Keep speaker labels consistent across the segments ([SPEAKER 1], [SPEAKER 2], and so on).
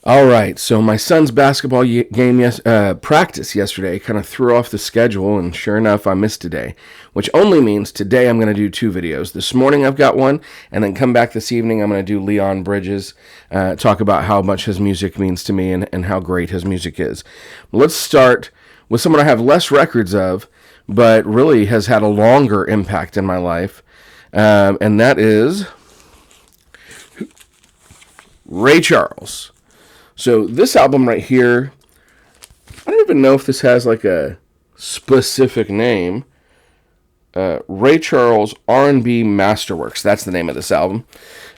[SPEAKER 1] All right, so my son's basketball practice yesterday kind of threw off the schedule, and sure enough, I missed today, which only means today I'm going to do two videos. This morning I've got one, and then come back this evening I'm going to do Leon Bridges, talk about how much his music means to me and how great his music is. Let's start with someone I have less records of, but really has had a longer impact in my life, and that is Ray Charles. So this album right here, I don't even know if this has like a specific name. Ray Charles R&B Masterworks. That's the name of this album.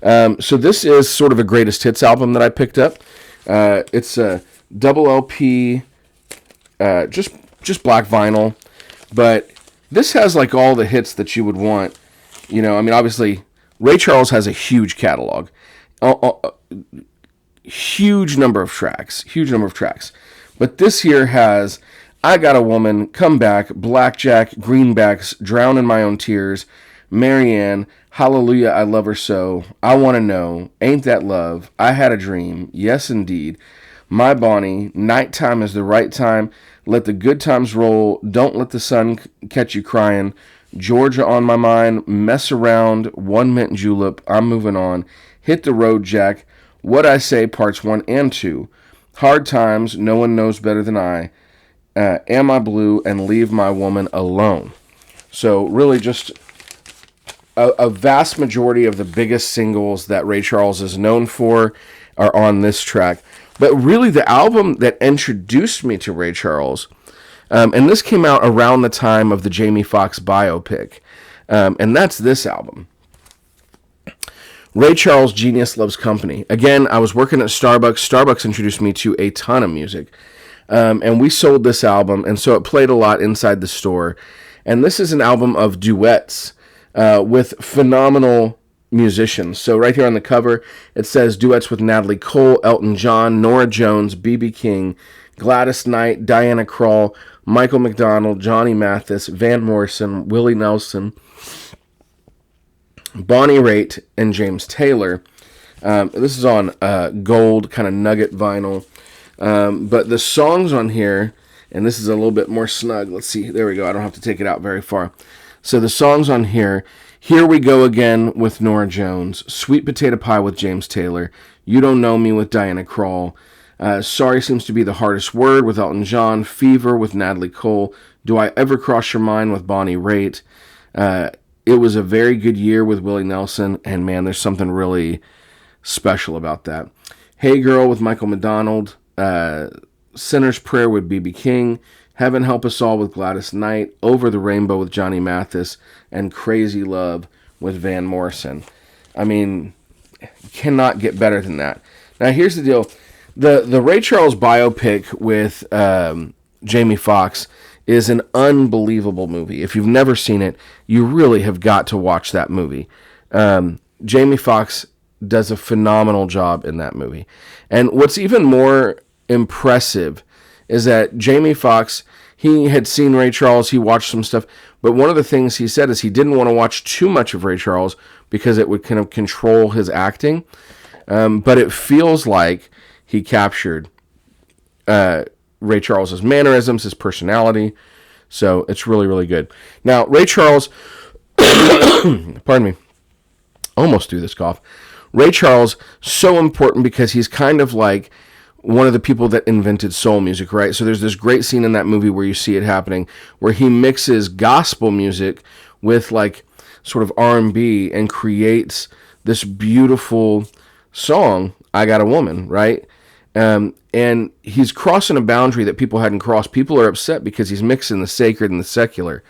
[SPEAKER 1] So this is sort of a greatest hits album that I picked up. It's a double LP, just black vinyl, but this has like all the hits that you would want. You know, I mean, obviously Ray Charles has a huge catalog. Huge number of tracks. But this here has I Got a Woman, Come Back, Blackjack, Greenbacks, Drown in My Own Tears, Marianne, Hallelujah, I Love Her So, I Want to Know, Ain't That Love, I Had a Dream, Yes Indeed, My Bonnie, Nighttime is the Right Time, Let the Good Times Roll, Don't Let the Sun Catch You Crying, Georgia on My Mind, Mess Around, One Mint Julep, I'm Moving On, Hit the Road Jack, What I Say, Parts 1 and 2, Hard Times, No One Knows Better Than I, Am I Blue, and Leave My Woman Alone. So really just a vast majority of the biggest singles that Ray Charles is known for are on this track. But really the album that introduced me to Ray Charles, and this came out around the time of the Jamie Foxx biopic, and that's this album. Ray Charles, Genius Loves Company. Again, I was working at Starbucks. Starbucks introduced me to a ton of music. And we sold this album, and so it played a lot inside the store. And this is an album of duets with phenomenal musicians. So right here on the cover, it says duets with Natalie Cole, Elton John, Norah Jones, B.B. King, Gladys Knight, Diana Krall, Michael McDonald, Johnny Mathis, Van Morrison, Willie Nelson, Bonnie Raitt, and James Taylor. This is on gold kind of nugget vinyl. But the songs on here, and this is a little bit more snug. Let's see. There we go. I don't have to take it out very far. So the songs on here, Here We Go Again with Norah Jones, Sweet Potato Pie with James Taylor, You Don't Know Me with Diana Krall, Sorry Seems to Be the Hardest Word with Elton John, Fever with Natalie Cole, Do I Ever Cross Your Mind with Bonnie Raitt, It Was a Very Good Year with Willie Nelson, and man, there's something really special about that. Hey Girl with Michael McDonald, Sinner's Prayer with B.B. King, Heaven Help Us All with Gladys Knight, Over the Rainbow with Johnny Mathis, and Crazy Love with Van Morrison. I mean, cannot get better than that. Now here's the deal. The Ray Charles biopic with Jamie Foxx is an unbelievable movie. If you've never seen it, you really have got to watch that movie. Jamie Foxx does a phenomenal job in that movie. And what's even more impressive is that Jamie Foxx, he had seen Ray Charles, he watched some stuff, but one of the things he said is he didn't want to watch too much of Ray Charles because it would kind of control his acting. But it feels like he captured Ray Charles's mannerisms, his personality. So it's really, really good. Now, Ray Charles, pardon me, almost threw this cough. Ray Charles, so important because he's kind of like one of the people that invented soul music, right? So there's this great scene in that movie where you see it happening, where he mixes gospel music with like sort of R&B and creates this beautiful song, I Got a Woman, right? And he's crossing a boundary that people hadn't crossed. People are upset because he's mixing the sacred and the secular.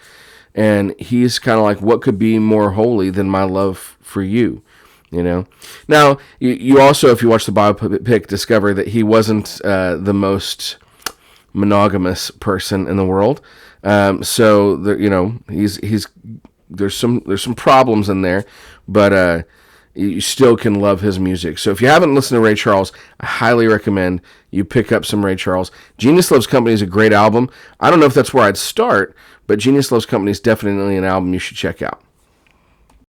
[SPEAKER 1] And he's kind of like, what could be more holy than my love for you? You know. Now, you also, if you watch the biopic, discover that he wasn't the most monogamous person in the world. So there, you know, there's some problems in there, but you still can love his music. So if you haven't listened to Ray Charles, I highly recommend you pick up some Ray Charles. Genius Loves Company is a great album. I don't know if that's where I'd start, but Genius Loves Company is definitely an album you should check out.